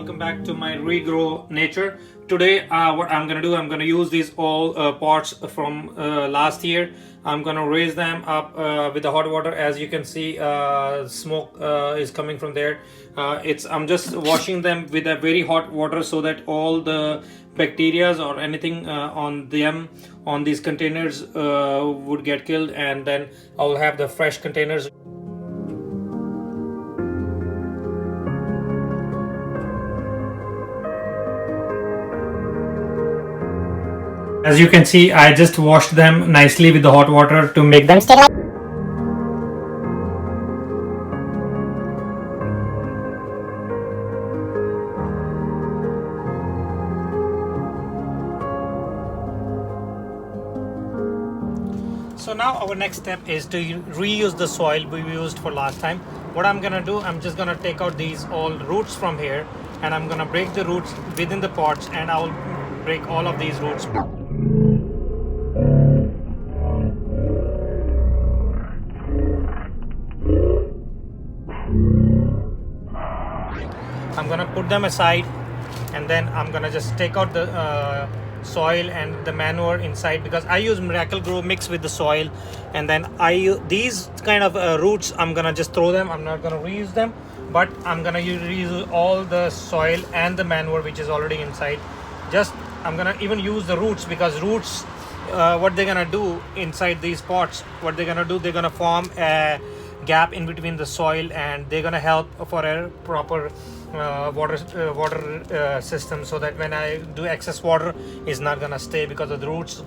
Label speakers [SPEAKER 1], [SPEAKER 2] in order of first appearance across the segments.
[SPEAKER 1] welcome back to my regrow nature. Today what I'm gonna do, I'm gonna use these all pots from last year. I'm gonna raise them up with the hot water. As you can see, smoke is coming from there. I'm just washing them with a very hot water so that all the bacteria or anything on these containers would get killed, and then I'll have the fresh containers. As you can see, I just washed them nicely with the hot water to make them sterile. So now our next step is to reuse the soil we used for last time. What I'm gonna do, I'm just gonna take out these all roots from here, and I'm gonna break the roots within the pots, and I'll break all of these roots. I'm gonna put them aside, and then I'm gonna just take out the soil and the manure inside, because I use Miracle Grow mix with the soil, and then these kind of roots, I'm gonna just throw them. I'm not gonna reuse them, but I'm gonna reuse all the soil and the manure which is already inside. I'm gonna even use the roots, because roots, what they're gonna do inside these pots, they're gonna form a gap in between the soil, and they're gonna help for a proper water system, so that when I do excess water, is not gonna stay because of the roots.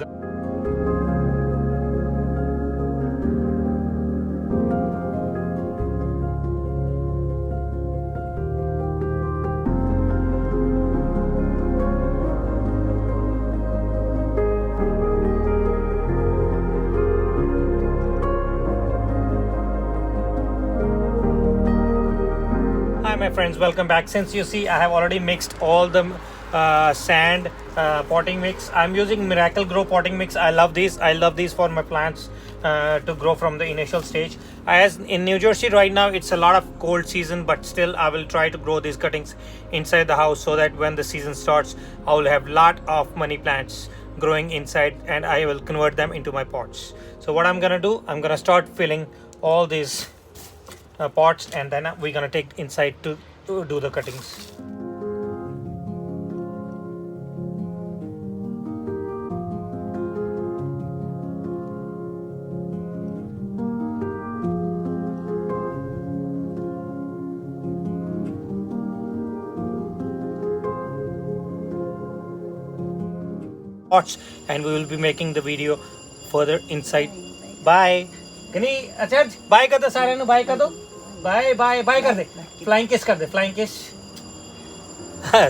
[SPEAKER 1] Hi my friends, welcome back. Since you see, I have already mixed all the sand potting mix. I'm using Miracle Grow potting mix. I love these for my plants to grow from the initial stage. As in New Jersey right now, it's a lot of cold season, but still I will try to grow these cuttings inside the house, so that when the season starts, I will have lot of money plants growing inside, and I will convert them into my pots. So what I'm gonna do, I'm gonna start filling all these pots, and then we're gonna take inside to do the cuttings. Pots, and we will be making the video further inside. Bye. Gani, Acharj, bye kar do sare nu, bye kar do. Bye kar de. Flying kiss kar de, flying kiss.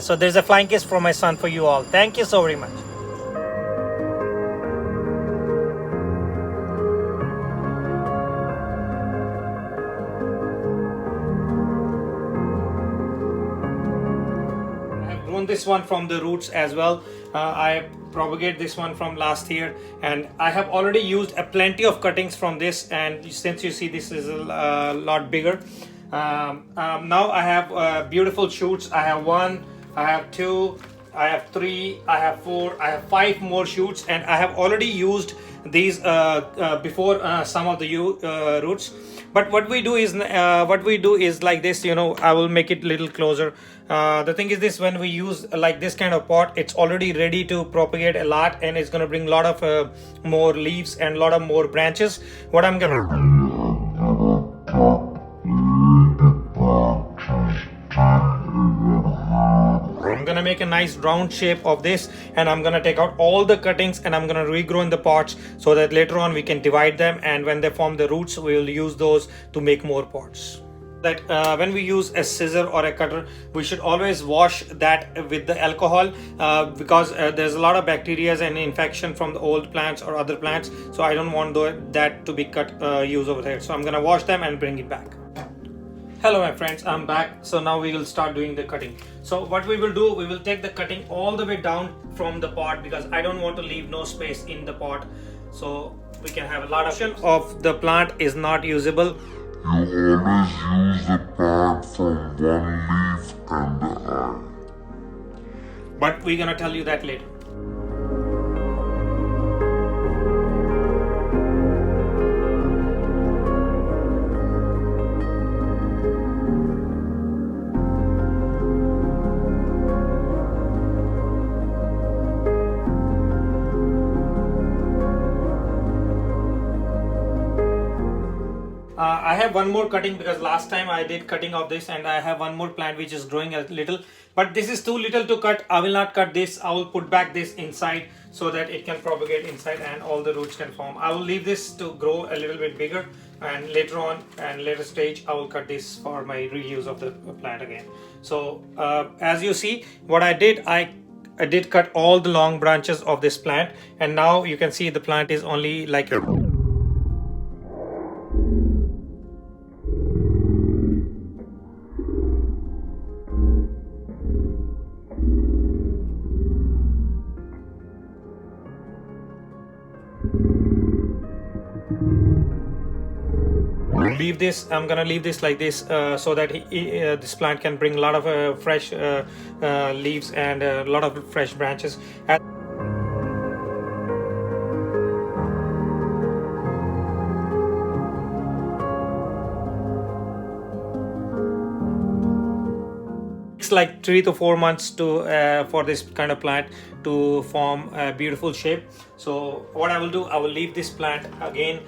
[SPEAKER 1] So there's a flying kiss from my son for you all. Thank you so very much. I have grown this one from the roots as well. I propagate this one from last year, and I have already used a plenty of cuttings from this, and since you see, this is a lot bigger. Now I have beautiful shoots. I have 1, I have 2, I have 3, I have 4, I have 5 more shoots, and I have already used these before some of the roots. But what we do is like this, I will make it little closer. The thing is this: when we use like this kind of pot, it's already ready to propagate a lot, and it's going to bring a lot of more leaves and a lot of more branches. What I'm gonna make a nice round shape of this, and I'm gonna take out all the cuttings, and I'm gonna regrow in the pots, so that later on we can divide them, and when they form the roots, we will use those to make more pots. That when we use a scissor or a cutter, we should always wash that with the alcohol, because there's a lot of bacteria and infection from the old plants or other plants, so I don't want that to be used over there. So I'm gonna wash them and bring it back. Hello my friends, I'm back. So now we will start doing the cutting. So what we will do, we will take the cutting all the way down from the pot, because I don't want to leave no space in the pot, so we can have a lot of the plant is not usable.
[SPEAKER 2] You always use the part from one leaf and the eye.
[SPEAKER 1] but we're gonna tell you that later. I have one more cutting because last time I did cutting of this, and I have one more plant which is growing a little, but this is too little to cut. I will not cut this. I will put back this inside so that it can propagate inside and all the roots can form. I will leave this to grow a little bit bigger, and later on and later stage I will cut this for my reuse of the plant again. So as you see what I did cut all the long branches of this plant, and now you can see the plant is only like leave this. I'm gonna leave this like this so that this plant can bring a lot of fresh leaves and a lot of fresh branches. It's like 3 to 4 months to for this kind of plant to form a beautiful shape. So what I will do, I will leave this plant again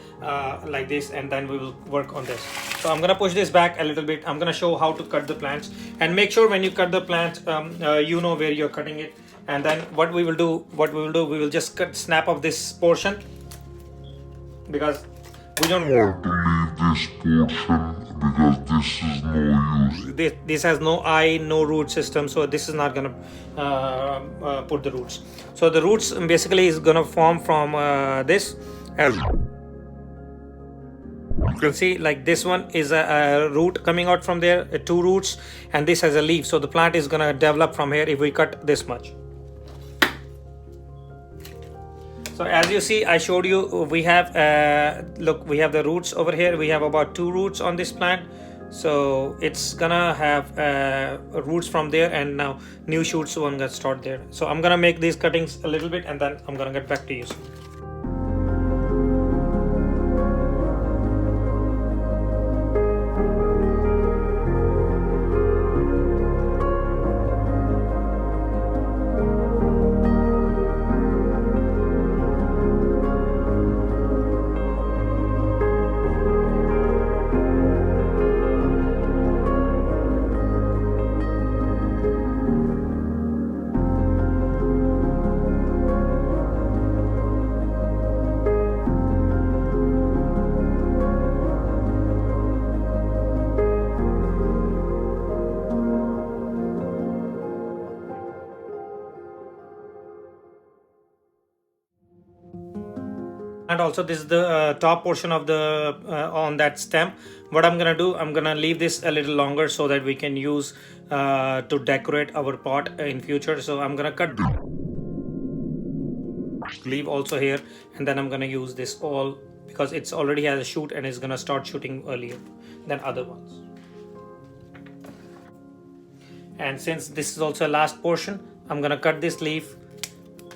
[SPEAKER 1] like this, and then we will work on this. So I'm gonna push this back a little bit. I'm gonna show how to cut the plants, and make sure when you cut the plant you know where you're cutting it. And then what we will do, we will just snap off this portion, because we don't want to leave this portion, because this is no use. This has no eye, no root system, so this is not gonna put the roots. So the roots basically is gonna form from this. As you can see, like this one is a root coming out from there, 2 roots, and this has a leaf. So the plant is gonna develop from here if we cut this much. So as you see, I showed you, we have look, we have the roots over here. We have about 2 roots on this plant, so it's gonna have roots from there, and now new shoots one gonna start there. So I'm gonna make these cuttings a little bit, and then I'm gonna get back to you soon. And also this is the top portion of the on that stem. What I'm gonna do, I'm gonna leave this a little longer so that we can use to decorate our pot in future. So I'm gonna cut the leaf also here, and then I'm gonna use this all because it's already has a shoot and it's gonna start shooting earlier than other ones. And since this is also a last portion, I'm gonna cut this leaf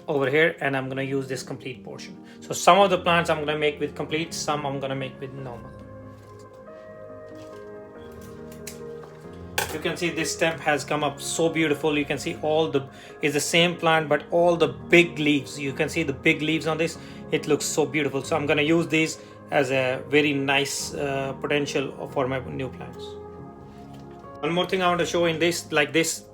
[SPEAKER 1] over here, and I'm gonna use this complete portion. So some of the plants I'm gonna make with complete, some I'm gonna make with normal. You can see this stem has come up so beautiful. You can see all the, it's the same plant, but all the big leaves. You can see the big leaves on this. It looks so beautiful. So I'm gonna use these as a very nice potential for my new plants. One more thing I want to show in this, like this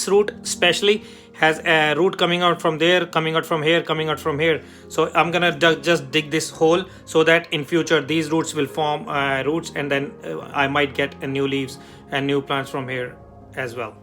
[SPEAKER 1] root especially has a root coming out from there, coming out from here, coming out from here. So I'm gonna just dig this hole so that in future these roots will form roots, and then I might get new leaves and new plants from here as well.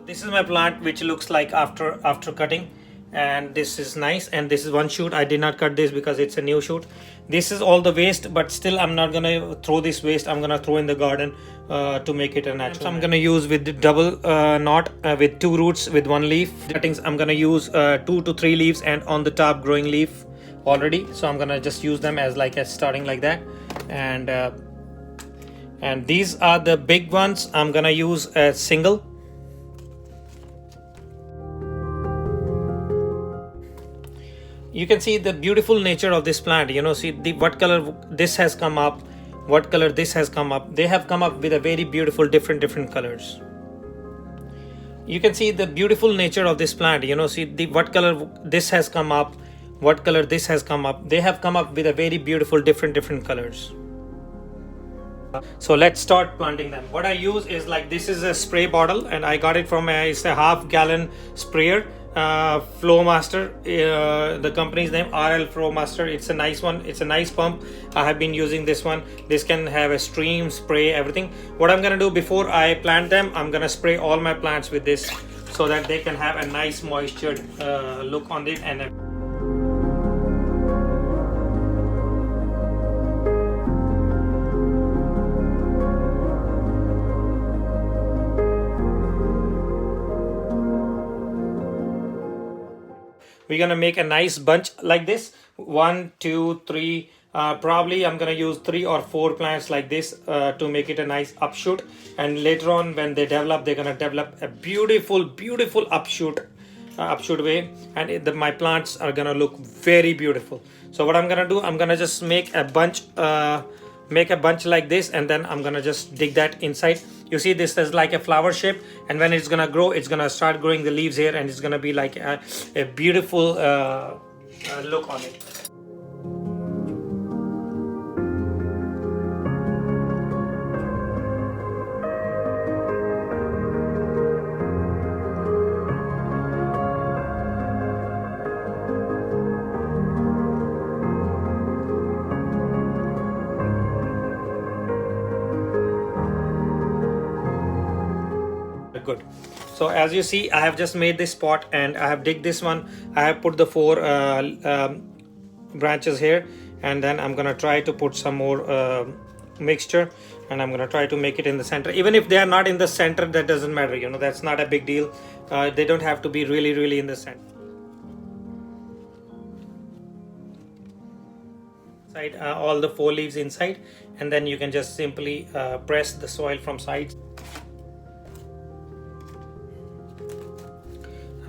[SPEAKER 1] This is my plant which looks like after cutting, and this is nice. And this is one shoot. I did not cut this because it's a new shoot. This is all the waste, but still I'm not gonna throw this waste. I'm gonna throw in the garden to make it a natural. So I'm gonna use with the double knot with 2 roots with 1 leaf. Cuttings I'm gonna use 2 to 3 leaves, and on the top growing leaf already. So I'm gonna just use them as like a starting like that. And these are the big ones. I'm gonna use a single. You can see the beautiful nature of this plant. See what color this has come up, what color this has come up. They have come up with a very beautiful different colors. You can see the beautiful nature of this plant. See what color this has come up, what color this has come up. They have come up with a very beautiful different colors. So let's start planting them. What I use is like, this is a spray bottle and I got it from it's a half-gallon sprayer, Flowmaster. The company's name RL Flowmaster. It's a nice one. It's a nice pump. I have been using this one. This can have a stream, spray, everything. What I'm gonna do before I plant them, I'm gonna spray all my plants with this so that they can have a nice moistured look on it. And we're gonna make a nice bunch like this. 1, 2, 3. Probably I'm gonna use 3 or 4 plants like this to make it a nice upshoot. And later on, when they develop, they're gonna develop a beautiful upshoot way, and my plants are gonna look very beautiful. So what I'm gonna do, I'm gonna just make a bunch like this, and then I'm gonna just dig that inside. You see, this is like a flower shape, and when it's gonna grow, it's gonna start growing the leaves here, and it's gonna be like a beautiful look on it. Good. So as you see, I have just made this pot and I have digged this one. I have put the 4 branches here, and then I'm gonna try to put some more mixture, and I'm gonna try to make it in the center. Even if they are not in the center, that doesn't matter, that's not a big deal. They don't have to be really in the center. All the 4 leaves inside, and then you can just simply press the soil from sides.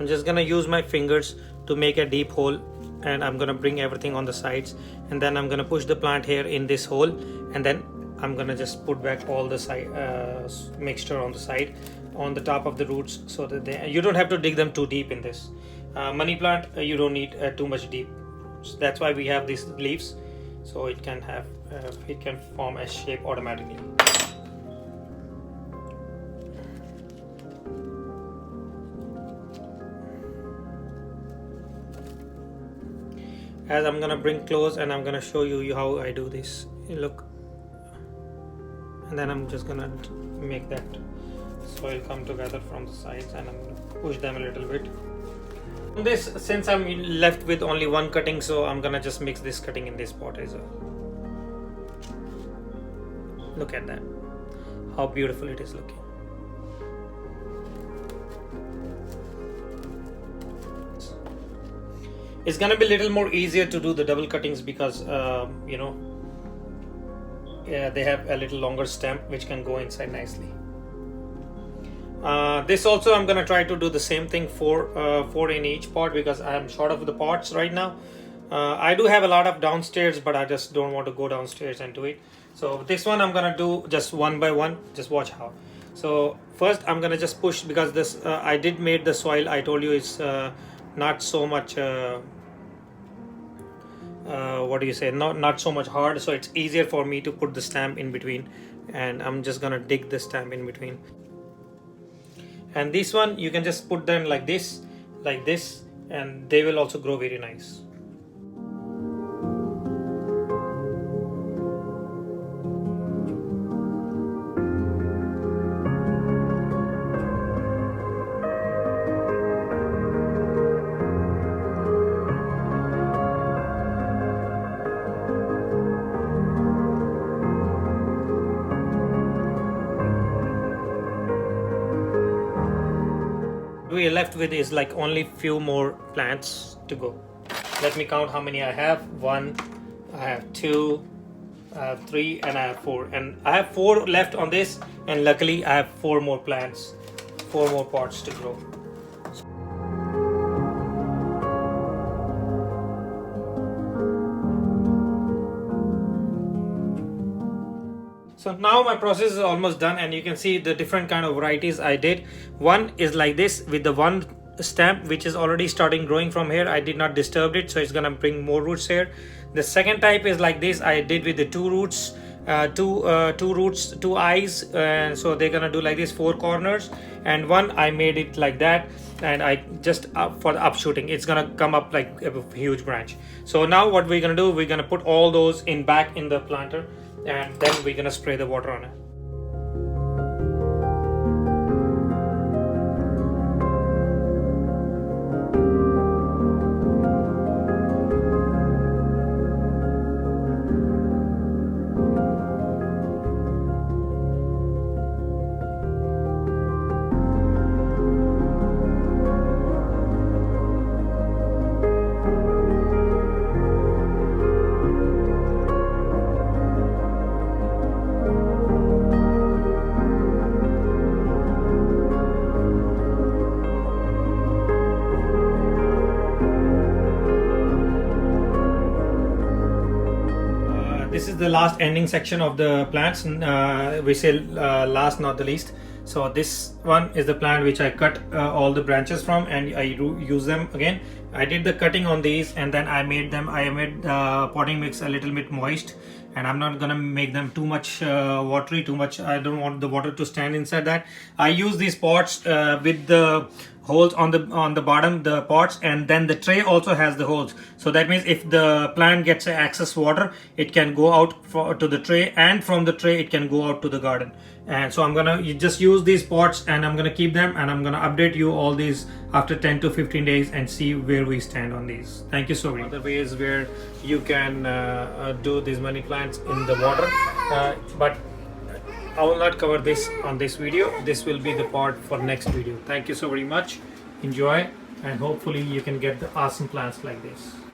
[SPEAKER 1] I'm just gonna use my fingers to make a deep hole, and I'm gonna bring everything on the sides, and then I'm gonna push the plant here in this hole, and then I'm gonna just put back all the mixture on the side, on the top of the roots, so that you don't have to dig them too deep in this. Money plant, you don't need too much deep roots. That's why we have these leaves, so it can form a shape automatically. As I'm gonna bring close, and I'm gonna show you how I do this. Look, and then I'm just gonna make that soil come together from the sides, and I'm gonna push them a little bit. This, since I'm left with only 1 cutting, so I'm gonna just mix this cutting in this pot as well. Look at that, how beautiful it is looking. It's gonna be a little more easier to do the double cuttings because they have a little longer stem which can go inside nicely. This also I'm gonna try to do the same thing for 4 in each pot, because I am short of the pots right now. I do have a lot of downstairs, but I just don't want to go downstairs and do it. So this one I'm gonna do just one by one. Just watch how. So first I'm gonna just push, because this I did made the soil, I told you, it's not so much not so much hard, so it's easier for me to put the stem in between, and I'm just gonna dig the stem in between. And this one you can just put them like this, and they will also grow very nice. We are left with is like only few more plants to go. Let me count how many I have. 1, I have 2, I have 3, and I have 4, and I have 4 left on this, and luckily I have 4 more plants, 4 more pots to grow. So now my process is almost done, and you can see the different kind of varieties I did. One is like this with the one stem which is already starting growing from here. I did not disturb it, so it's gonna bring more roots here. The second type is like this. I did with the two roots, two roots, two eyes, and so they're gonna do like this, four corners. And one I made it like that, and I just for the upshooting, it's gonna come up like a huge branch. So now what we're gonna do, we're gonna put all those in back in the planter, and then we're gonna spray the water on it. This is the last ending section of the plants. We say last not the least. So this one is the plant which I cut all the branches from, and I use them again. I did the cutting on these, and then I made potting mix a little bit moist, and I'm not gonna make them too much watery, too much. I don't want the water to stand inside that. I use these pots with the holes on the bottom, the pots, and then the tray also has the holes. So that means if the plant gets excess water, it can go out to the tray, and from the tray it can go out to the garden. And so I'm gonna just use these pots, and I'm gonna keep them, and I'm gonna update you all these after 10 to 15 days and see where we stand on these. Thank you so much. Other ways where you can do these money plants in the water, but I will not cover this on this video. This will be the part for next video. Thank you so very much. Enjoy, and hopefully you can get the awesome plants like this.